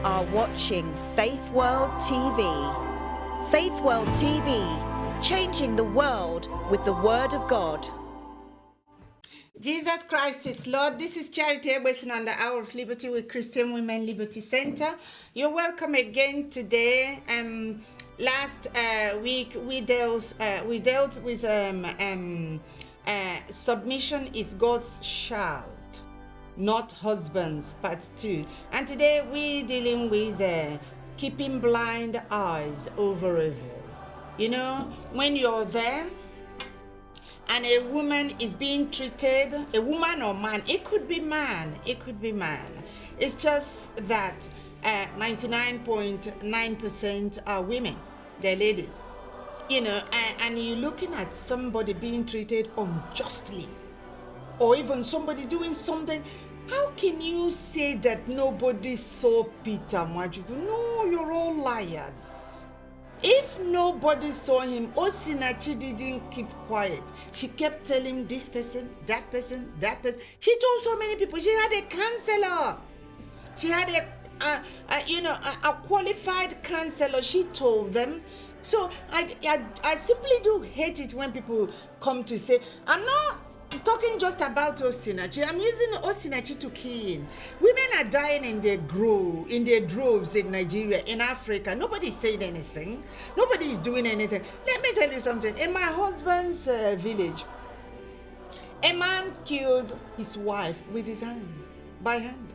are watching Faith World TV. Faith World TV, changing the world with the Word of God. Jesus Christ is Lord. This is Charity Ebwesin on the Hour of Liberty with Christian Women Liberty Center. You're welcome again today. Last week we dealt with submission is God's child, not husbands, part 2. And today we're dealing with keeping blind eyes over evil. You know, when you're there and a woman is being treated, a woman or man, it could be man. It's just that 99.9% are women, they're ladies. You know, and you're looking at somebody being treated unjustly, or even somebody doing something. How can you say that nobody saw Peter Majuku? No, you're all liars. If nobody saw him, Osinachi didn't keep quiet. She kept telling this person, that person, that person. She told so many people. She had a counselor. She had a qualified counselor. She told them. So I simply do hate it when people come to say, I'm not talking just about Osinachi. I'm using Osinachi to key in. Women are dying in their droves in Nigeria, in Africa. Nobody's saying anything. Nobody is doing anything. Let me tell you something. In my husband's village, a man killed his wife with his hand, by hand.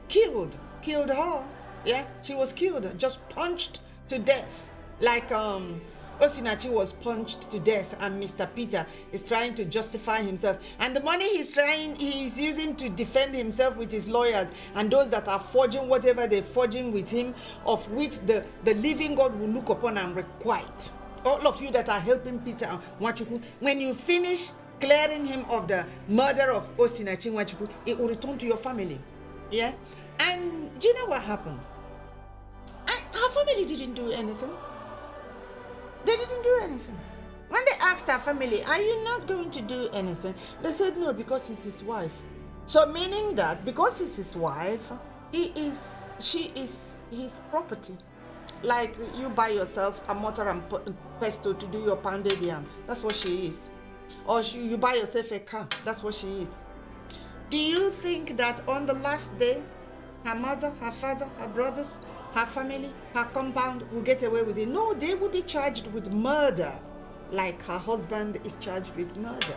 Killed her. Yeah, she was killed, just punched to death. Like Osinachi was punched to death, and Mr. Peter is trying to justify himself. And the money he's using to defend himself with his lawyers and those that are forging whatever they're forging with him, of which the living God will look upon and requite. All of you that are helping Peter Nwachukwu, when you finish clearing him of the murder of Osinachi Nwachukwu, it will return to your family. Yeah? And do you know what happened? Her family didn't do anything. They didn't do anything. When they asked her family, are you not going to do anything? They said no, because he's his wife. So meaning that because he's his wife, she is his property. Like you buy yourself a mortar and pestle to do your pounded yam. That's what she is. Or you buy yourself a car. That's what she is. Do you think that on the last day, her mother, her father, her brothers, her family, her compound will get away with it? No, they will be charged with murder, like her husband is charged with murder,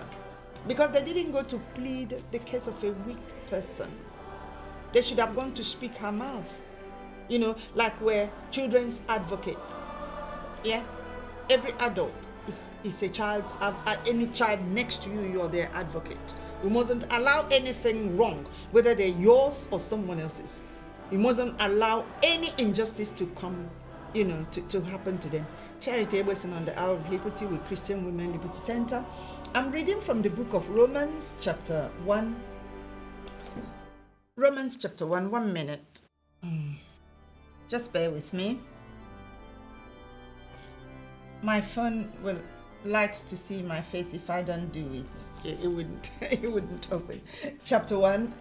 because they didn't go to plead the case of a weak person. They should have gone to speak her mouth. You know, like we're children's advocate. Yeah, every adult is a child's. Any child next to you, you're their advocate. You mustn't allow anything wrong, whether they're yours or someone else's. You mustn't allow any injustice to come, to happen to them. Charity Ebwesin on the Hour of Liberty with Christian Women Liberty Center. I'm reading from the book of Romans chapter 1. Romans chapter 1, 1 minute. Just bear with me. My phone likes to see my face. If I don't do it, it wouldn't open. Chapter 1.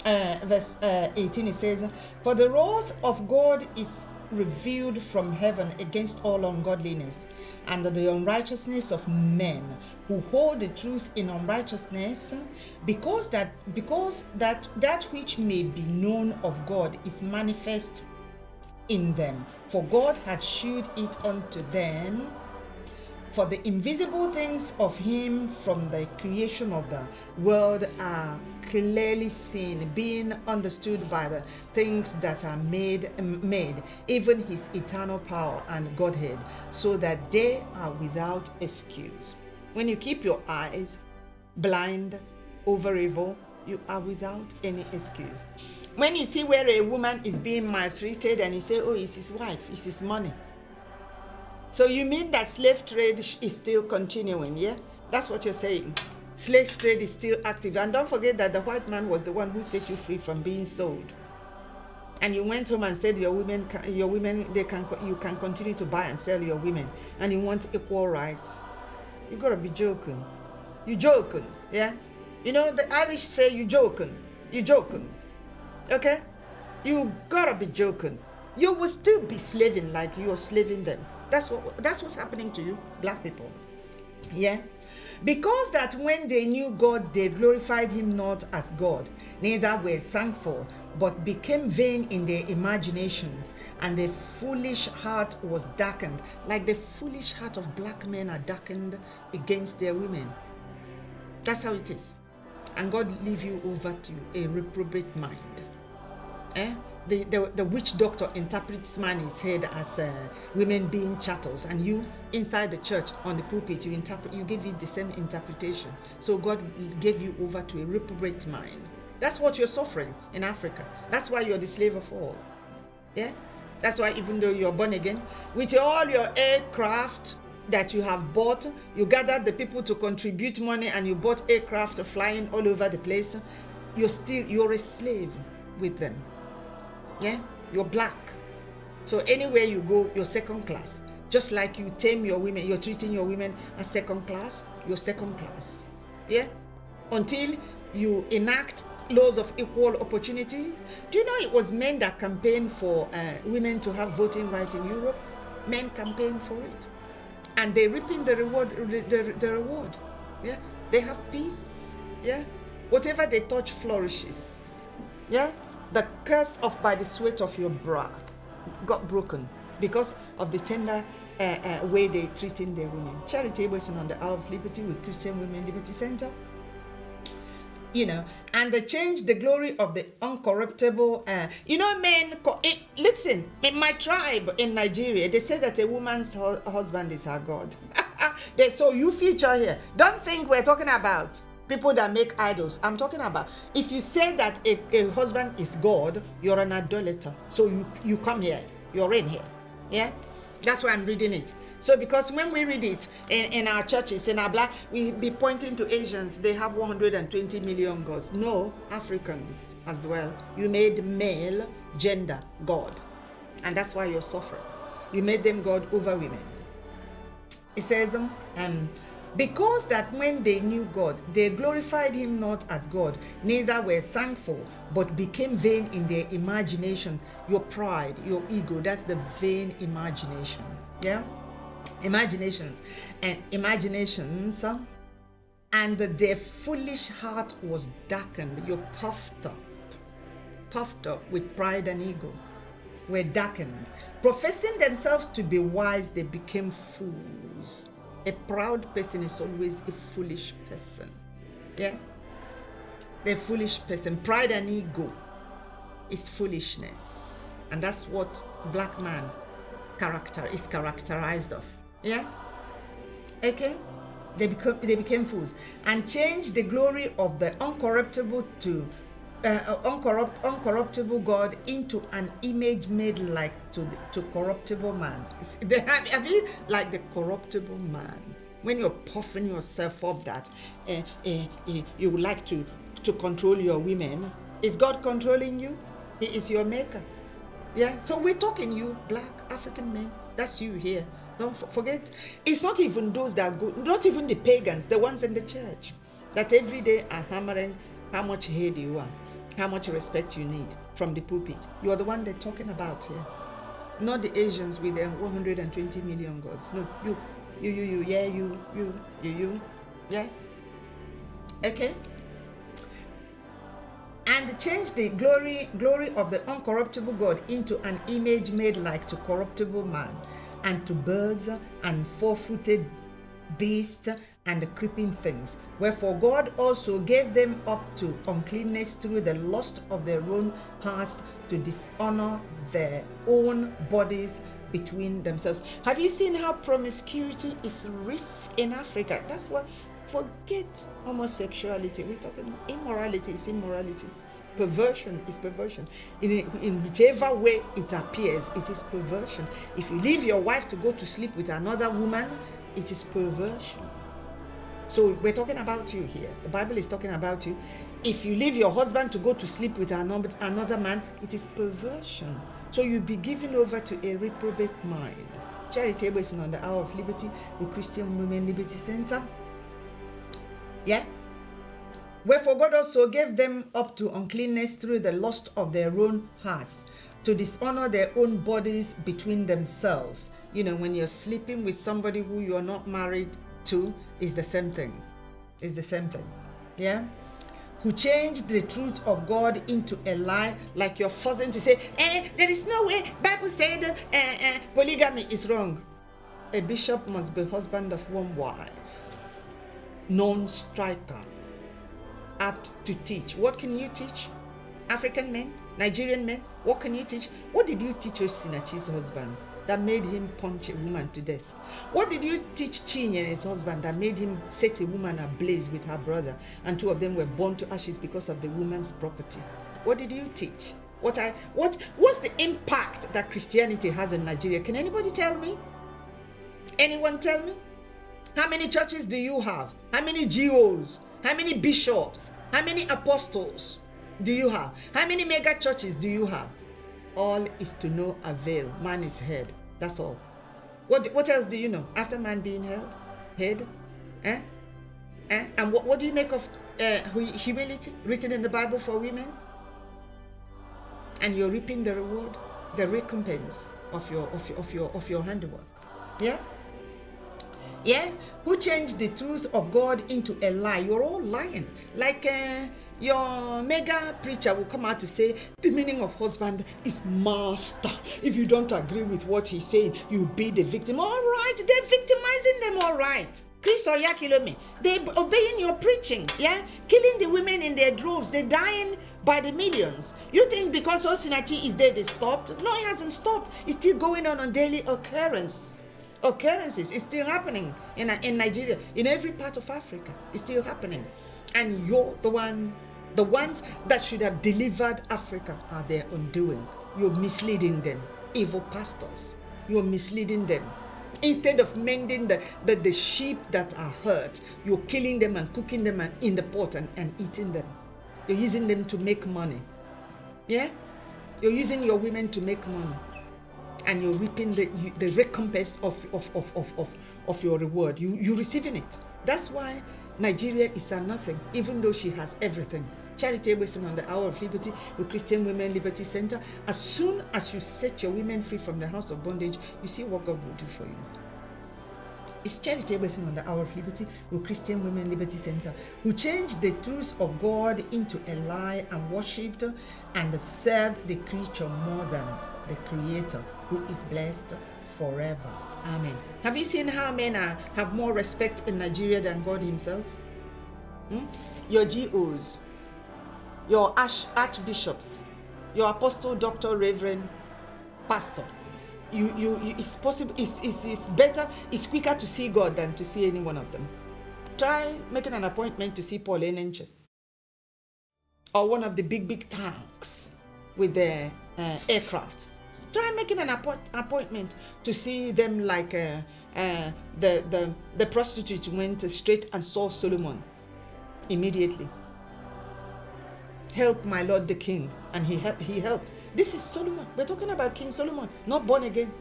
Verse 18, it says, for the wrath of God is revealed from heaven against all ungodliness and the unrighteousness of men who hold the truth in unrighteousness, because that which may be known of God is manifest in them. For God had shewed it unto them. For the invisible things of him from the creation of the world are clearly seen, being understood by the things that are made, even his eternal power and Godhead, so that they are without excuse. When you keep your eyes blind over evil, you are without any excuse. When you see where a woman is being maltreated and you say, oh, it's his wife, it's his money. So you mean that slave trade is still continuing, yeah? That's what you're saying. Slave trade is still active. And don't forget that the white man was the one who set you free from being sold. And you went home and said you can continue to buy and sell your women, and you want equal rights. You gotta be joking. You joking, yeah? You know, the Irish say you joking. Okay? You gotta be joking. You will still be slaving like you're slaving them. That's what's happening to you, black people. Yeah. Because that when they knew God, they glorified him not as God, neither were thankful, but became vain in their imaginations, and their foolish heart was darkened, like the foolish heart of black men are darkened against their women. That's how it is. And God leave you over to a reprobate mind. The witch doctor interprets man his head as women being chattels, and you inside the church on the pulpit you give it the same interpretation. So God gave you over to a reprobate mind. That's what you're suffering in Africa. That's why you're the slave of all. Yeah, that's why even though you're born again, with all your aircraft that you have bought, you gathered the people to contribute money, and you bought aircraft flying all over the place. You're a slave with them. Yeah, you're black. So anywhere you go, you're second class. Just like you tame your women, you're treating your women as second class, you're second class. Yeah, until you enact laws of equal opportunities. Do you know it was men that campaigned for women to have voting right in Europe? Men campaigned for it, and they're reaping the reward. The reward. Yeah, they have peace. Yeah, whatever they touch flourishes. Yeah. The curse of by the sweat of your brow got broken because of the tender way they're treating their women. Charitable is on the Hour of Liberty with Christian Women Liberty Center. And they changed the glory of the uncorruptible. Men, listen, in my tribe in Nigeria, they say that a woman's husband is her God. So you feature here. Don't think we're talking about people that make idols. I'm talking about if you say that a husband is God, you're an idolater. So you come here, you're in here. Yeah, that's why I'm reading it. So because when we read it in our churches, in our black, we be pointing to Asians, they have 120 million gods. No, Africans as well. You made male gender God, and that's why you're suffering. You made them God over women. It says because that when they knew God, they glorified him not as God, neither were thankful, but became vain in their imaginations. Your pride, your ego, that's the vain imagination. Yeah? Imaginations. And their foolish heart was darkened. You're puffed up with pride and ego. Were darkened. Professing themselves to be wise, they became fools. A proud person is always a foolish person. Yeah? The foolish person. Pride and ego is foolishness. And that's what black man is characterized of. Yeah? Okay? They became fools. And changed the glory of the uncorruptible uncorruptible God into an image made like to corruptible man. Have you like the corruptible man? When you're puffing yourself up that you would like to control your women, is God controlling you? He is your maker. Yeah. So we're talking you black African men. That's you here. Don't forget. It's not even those that go. Not even the pagans, the ones in the church, that every day are hammering how much hate you are. How much respect you need from the pulpit. You are the one they're talking about here. Not the Asians with their 120 million gods. No, you. Yeah, you. Yeah. Okay. And change the glory of the uncorruptible God into an image made like to corruptible man, and to birds and four-footed beasts and the creeping things. Wherefore God also gave them up to uncleanness through the lust of their own hearts, to dishonor their own bodies between themselves. Have you seen how promiscuity is rife in Africa? That's what. Forget homosexuality. We're talking immorality is immorality. Perversion is perversion. In whichever way it appears, it is perversion. If you leave your wife to go to sleep with another woman, it is perversion. So we're talking about you here. The Bible is talking about you. If you leave your husband to go to sleep with another man, it is perversion. So you'll be given over to a reprobate mind. Charitable is on the Hour of Liberty with Christian Women Liberty Center. Yeah? Wherefore God also gave them up to uncleanness through the lust of their own hearts, to dishonor their own bodies between themselves. You know, when you're sleeping with somebody who you're not married to, is the same thing. It's the same thing. Yeah? Who changed the truth of God into a lie, like you're forcing to say, there is no way. Bible said polygamy is wrong. A bishop must be husband of one wife, non-striker, apt to teach. What can you teach? African men, Nigerian men, what can you teach? What did you teach Osinachi's husband that made him punch a woman to death? What did you teach Chinyere's husband that made him set a woman ablaze with her brother, and two of them were burned to ashes because of the woman's property? What did you teach? What's the impact that Christianity has in Nigeria? Can anybody tell me? Anyone tell me? How many churches do you have? How many GOs? How many bishops? How many apostles do you have? How many mega churches do you have? All is to no avail. Man is head. That's all. What else do you know? After man being head? And what do you make of humility written in the Bible for women? And you're reaping the reward, the recompense of your handiwork. Yeah? Yeah? Who changed the truth of God into a lie? You're all lying. Like your mega preacher will come out to say the meaning of husband is master. If you don't agree with what he's saying, you'll be the victim. All right, they're victimizing them, all right. Chris Oyakilome, they're obeying your preaching, yeah? Killing the women in their droves, they're dying by the millions. You think because Osinachi is dead, they stopped? No, it hasn't stopped. It's still going on daily occurrences. It's still happening in Nigeria, in every part of Africa. It's still happening. And you're the ones that should have delivered Africa are their undoing. You're misleading them. Evil pastors. You're misleading them. Instead of mending the sheep that are hurt, you're killing them and cooking them in the pot and eating them. You're using them to make money. Yeah? You're using your women to make money. And you're reaping the recompense of your reward. You're receiving it. That's why Nigeria is a nothing, even though she has everything. Charity Based on the Hour of Liberty with Christian Women Liberty Center. As soon as you set your women free from the house of bondage, you see what God will do for you. It's Charity Based on the Hour of Liberty with Christian Women Liberty Center, who changed the truth of God into a lie and worshipped and served the creature more than the Creator, who is blessed forever. Amen. Have you seen how men have more respect in Nigeria than God himself? Your GOs, your archbishops, your apostle, doctor, reverend, pastor. It's possible, it's better, it's quicker to see God than to see any one of them. Try making an appointment to see Paul Enenche, or one of the big tanks with their aircrafts. Try making an appointment to see them like the prostitute went straight and saw Solomon immediately. Help my Lord the King, and he helped. This is Solomon. We're talking about King Solomon, not born again.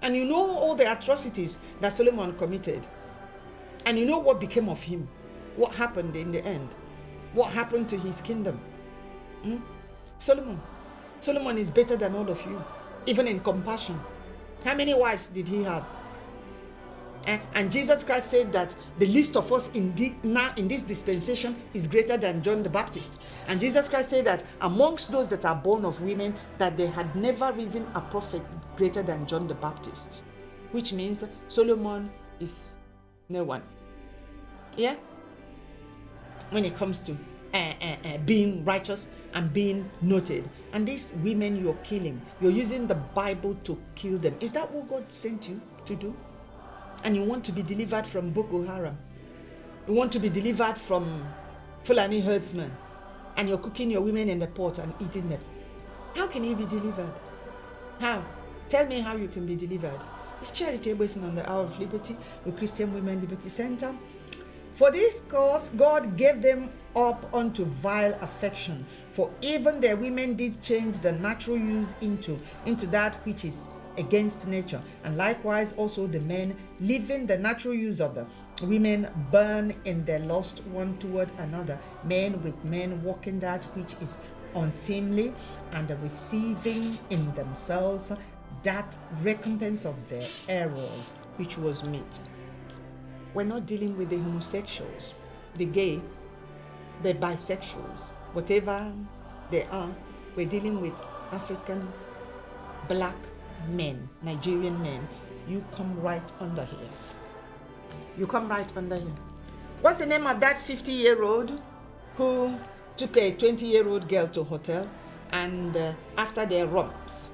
And you know all the atrocities that Solomon committed. And you know what became of him. What happened in the end. What happened to his kingdom. Solomon is better than all of you, even in compassion. How many wives did he have? And Jesus Christ said that the least of us now in this dispensation is greater than John the Baptist. And Jesus Christ said that amongst those that are born of women, that there had never risen a prophet greater than John the Baptist. Which means Solomon is no one. Yeah? When it comes to being righteous and being noted. And these women you're killing, you're using the Bible to kill them. Is that what God sent you to do? And you want to be delivered from Boko Haram. You want to be delivered from Fulani herdsmen. And you're cooking your women in the pot and eating them. How can you be delivered? How? Tell me how you can be delivered. It's Charity Based on the Hour of Liberty with Christian Women Liberty Center. For this cause, God gave them up unto vile affection. For even their women did change the natural use into that which is against nature. And likewise also the men, leaving the natural use of the women, burn in their lust one toward another, men with men, walking that which is unseemly, and receiving in themselves that recompense of their errors which was meet. We're not dealing with the homosexuals, the gay, the bisexuals, whatever they are. We're dealing with African black men, Nigerian men. You come right under here. You come right under here. What's the name of that 50-year-old who took a 20-year-old girl to a hotel, and after their romps,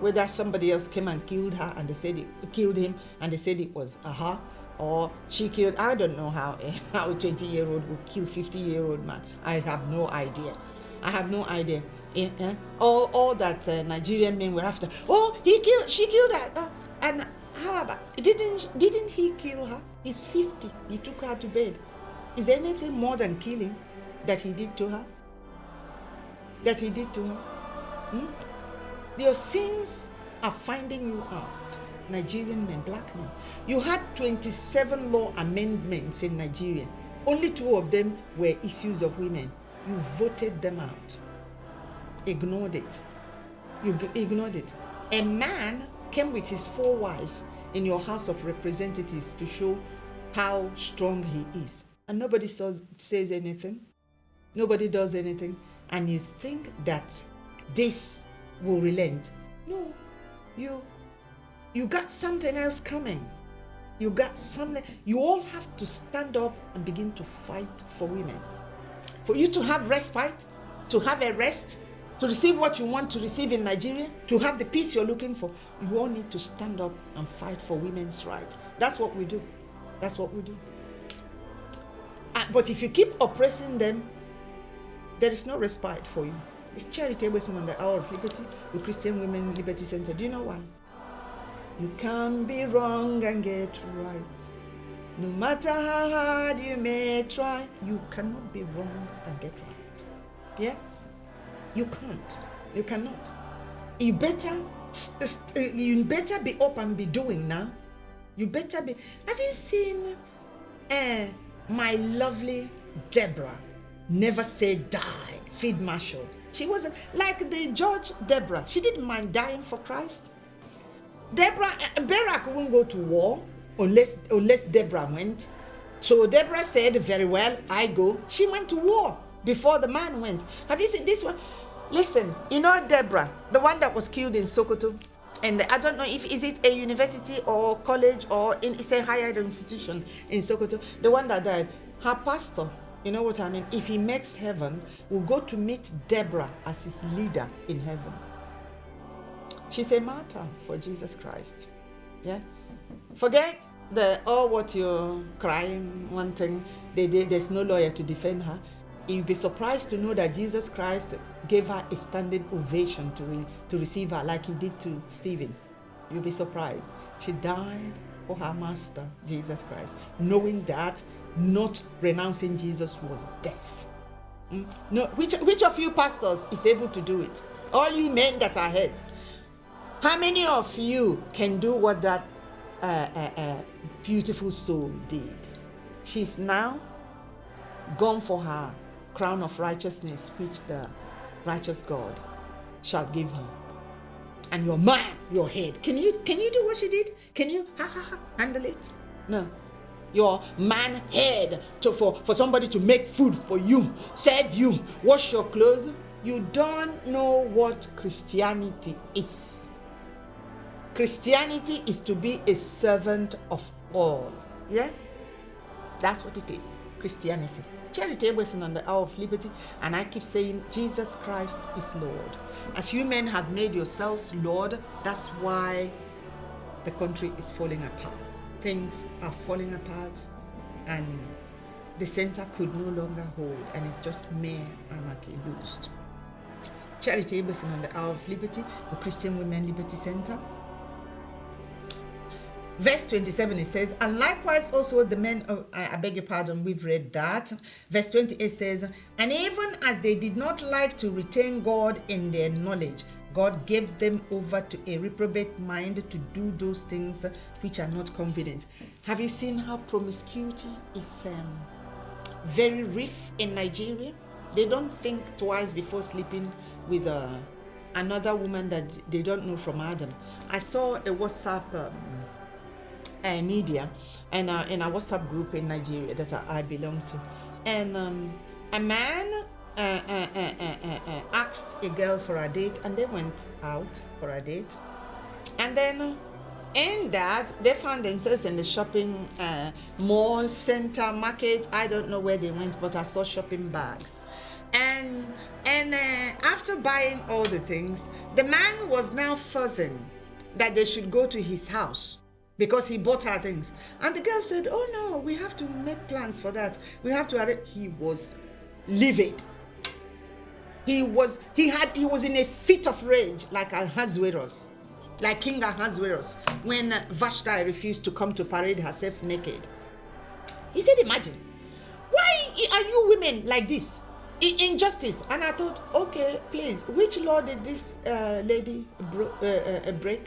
whether somebody else came and killed her and they said it killed him, and they said it was her, or she killed, I don't know how a 20-year-old would kill 50-year-old man. I have no idea. I have no idea. All that Nigerian men were after. Oh, she killed her. And how about, didn't he kill her? He's 50. He took her to bed. Is there anything more than killing that he did to her? That he did to her? Your sins are finding you out. Nigerian men, black men. You had 27 law amendments in Nigeria. Only 2 of them were issues of women. You voted them out. Ignored it. You ignored it. A man came with his 4 wives in your House of Representatives to show how strong he is. And nobody says anything. Nobody does anything. And you think that this will relent. No. You got something else coming. You got something. You all have to stand up and begin to fight for women. For you to have respite, to have a rest, to receive what you want to receive in Nigeria, to have the peace you're looking for, you all need to stand up and fight for women's rights. That's what we do. That's what we do. But if you keep oppressing them, there is no respite for you. It's charitable on the Hour of Liberty with Christian Women Liberty Center. Do you know why? You can't be wrong and get right. No matter how hard you may try, you cannot be wrong and get right. Yeah? You can't. You cannot. You better be up and be doing now. You better be. Have you seen my lovely Deborah? Never say die, Field Marshal. She wasn't like the Judge Deborah. She didn't mind dying for Christ. Deborah Berak won't go to war unless Deborah went. So Deborah said, very well, I go. She went to war before the man went. Have you seen this one? Listen, you know Deborah, the one that was killed in Sokoto, and I don't know if is it a university or college or it's a higher institution in Sokoto, the one that died. Her pastor, you know what I mean? If he makes heaven, will go to meet Deborah as his leader in heaven. She's a martyr for Jesus Christ. Yeah? Forget what you're crying, wanting. There's no lawyer to defend her. You'll be surprised to know that Jesus Christ gave her a standing ovation to receive her like he did to Stephen. You'll be surprised. She died for her master, Jesus Christ, knowing that not renouncing Jesus was death. No, which of you pastors is able to do it? All you men that are heads. How many of you can do what that beautiful soul did? She's now gone for her crown of righteousness, which the righteous God shall give her. And your man, your head, can you do what she did? Can you handle it? No. Your man head for somebody to make food for you, serve you, wash your clothes. You don't know what Christianity is. Christianity is to be a servant of all. Yeah? That's what it is. Christianity. Charity Wilson on the Hour of Liberty, and I keep saying Jesus Christ is Lord. As you men have made yourselves Lord, that's why the country is falling apart. Things are falling apart, and the center could no longer hold, and it's just mere anarchy loosed. Charity Wilson on the Hour of Liberty, the Christian Women Liberty Center. Verse 27, it says, and likewise also the men of, I beg your pardon, we've read that. Verse 28 says, and even as they did not like to retain God in their knowledge, God gave them over to a reprobate mind to do those things which are not convenient. Have you seen how promiscuity is very rife in Nigeria? They don't think twice before sleeping with another woman that they don't know from Adam. I saw a WhatsApp media and in a WhatsApp group in Nigeria that I belong to, and a man asked a girl for a date, and they went out for a date, and then in that they found themselves in the shopping mall, center, market. I don't know where they went, but I saw shopping bags, and after buying all the things, the man was now fussing that they should go to his house because he bought her things, and the girl said, "Oh no, we have to make plans for that. We have to arrange." He was livid. He was in a fit of rage, like Ahasuerus, like King Ahasuerus, when Vashti refused to come to parade herself naked. He said, "Imagine, why are you women like this? Injustice." And I thought, okay, please, which law did this lady break?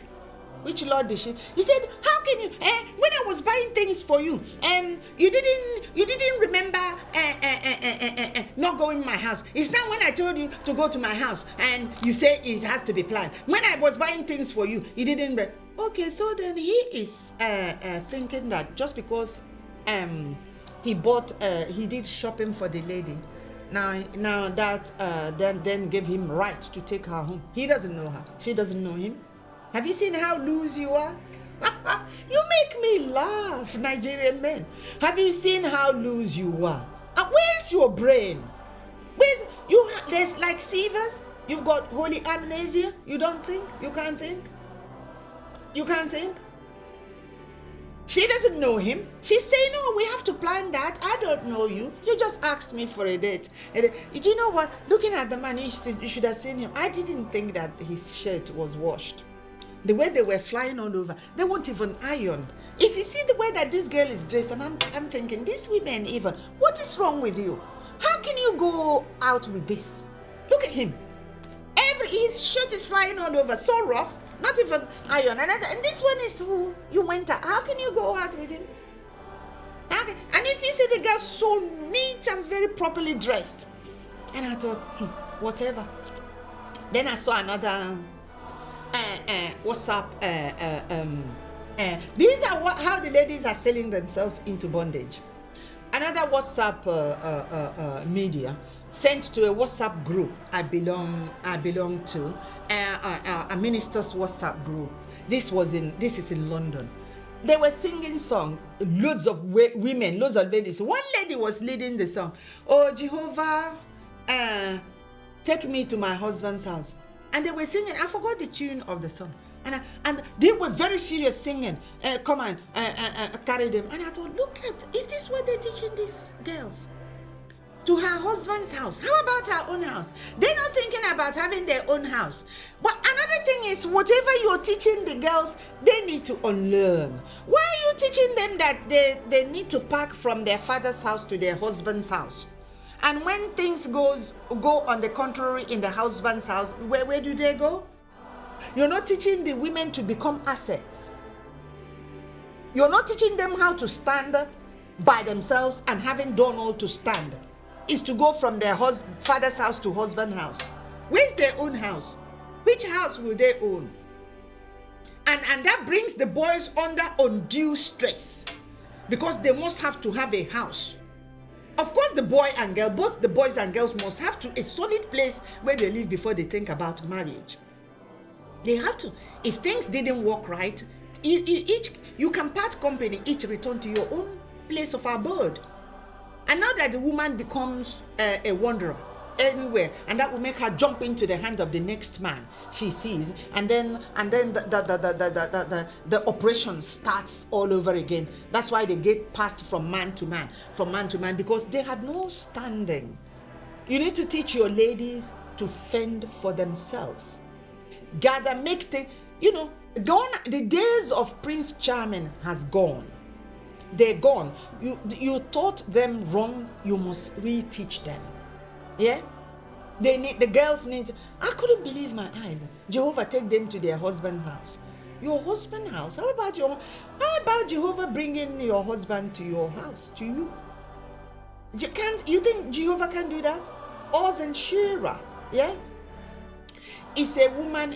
Which law did she? He said, "How can you? When I was buying things for you, you didn't remember not going to my house. It's now when I told you to go to my house, and you say it has to be planned. When I was buying things for you, you didn't." Okay, so then he is thinking that just because he did shopping for the lady, now that then gave him right to take her home. He doesn't know her. She doesn't know him. Have you seen how loose you are? You make me laugh, Nigerian men. Have you seen how loose you are? And where's your brain? There's like sievers. You've got holy amnesia. You don't think? You can't think? You can't think? She doesn't know him. She's saying, "No, we have to plan that. I don't know you. You just asked me for a date." And do you know what? Looking at the man, you should have seen him. I didn't think that his shirt was washed. The way they were flying all over, they won't even iron. If you see the way that this girl is dressed, and I'm thinking, these women even, what is wrong with you? How can you go out with this? Look at him. His shirt is flying all over, so rough, not even iron. And this one is who you went out. How can you go out with him? And if you see the girl so neat and very properly dressed, and I thought, whatever. Then I saw another WhatsApp. These are how the ladies are selling themselves into bondage. Another WhatsApp media sent to a WhatsApp group I belong to, a minister's WhatsApp group. This is in London. They were singing song. Loads of women, loads of ladies. One lady was leading the song. "Oh Jehovah, take me to my husband's house." And they were singing. I forgot the tune of the song. And they were very serious singing. Come on, carry them. And I thought, is this what they're teaching these girls? To her husband's house. How about her own house? They're not thinking about having their own house. But another thing is, whatever you're teaching the girls, they need to unlearn. Why are you teaching them that they need to pack from their father's house to their husband's house? And when things go on the contrary in the husband's house, where do they go? You're not teaching the women to become assets. You're not teaching them how to stand by themselves, and having done all to stand is to go from their father's house to husband's house. Where's their own house? Which house will they own? And that brings the boys under undue stress, because they must have to have a house. Of course, the boy and girl, both the boys and girls must have a solid place where they live before they think about marriage. They have to. If things didn't work right, you can part company, each return to your own place of abode. And now that the woman becomes a wanderer anywhere, and that will make her jump into the hand of the next man she sees, and then the operation starts all over again. That's why they get passed from man to man, because they have no standing. You need to teach your ladies to fend for themselves. Gather, make things, gone. The days of Prince Charming has gone. They're gone. You taught them wrong, you must reteach them. Yeah? The girls need. I couldn't believe my eyes. Jehovah take them to their husband's house. Your husband's house? How about Jehovah bringing your husband to your house, to you? You think Jehovah can do that? Oz and Shira, yeah? Is a woman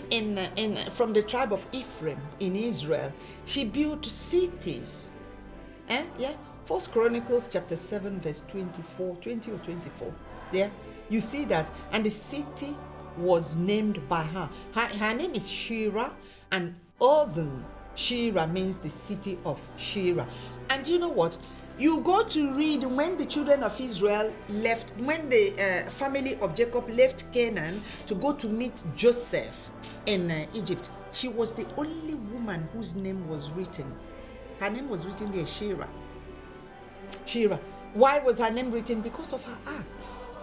from the tribe of Ephraim in Israel. She built cities. Yeah? 1 Chronicles chapter 7 verse 20 or 24. Yeah? You see that? And the city was named by her. Her name is Shira, and Ozan. Shira means the city of Shira. And you know what? You go to read when the children of Israel left, when the family of Jacob left Canaan to go to meet Joseph in Egypt. She was the only woman whose name was written. Her name was written there, Shira. Shira. Why was her name written? Because of her acts.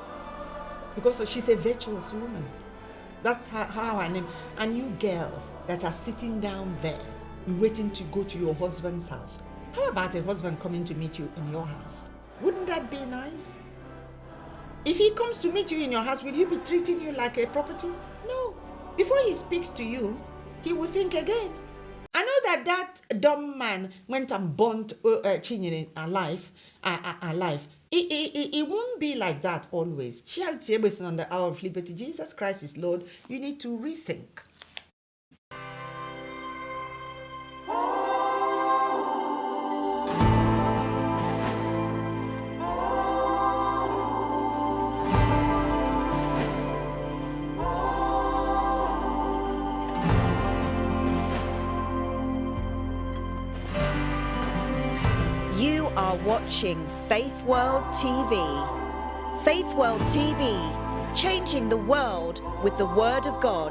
Because she's a virtuous woman. That's how her name. And you girls that are sitting down there, waiting to go to your husband's house. How about a husband coming to meet you in your house? Wouldn't that be nice? If he comes to meet you in your house, will he be treating you like a property? No. Before he speaks to you, he will think again. I know that dumb man went and burnt Chinyere alive. It won't be like that always. Charity based on the hour of liberty. Jesus Christ is Lord. You need to rethink. You are watching Faith World TV. Faith World TV, changing the world with the Word of God.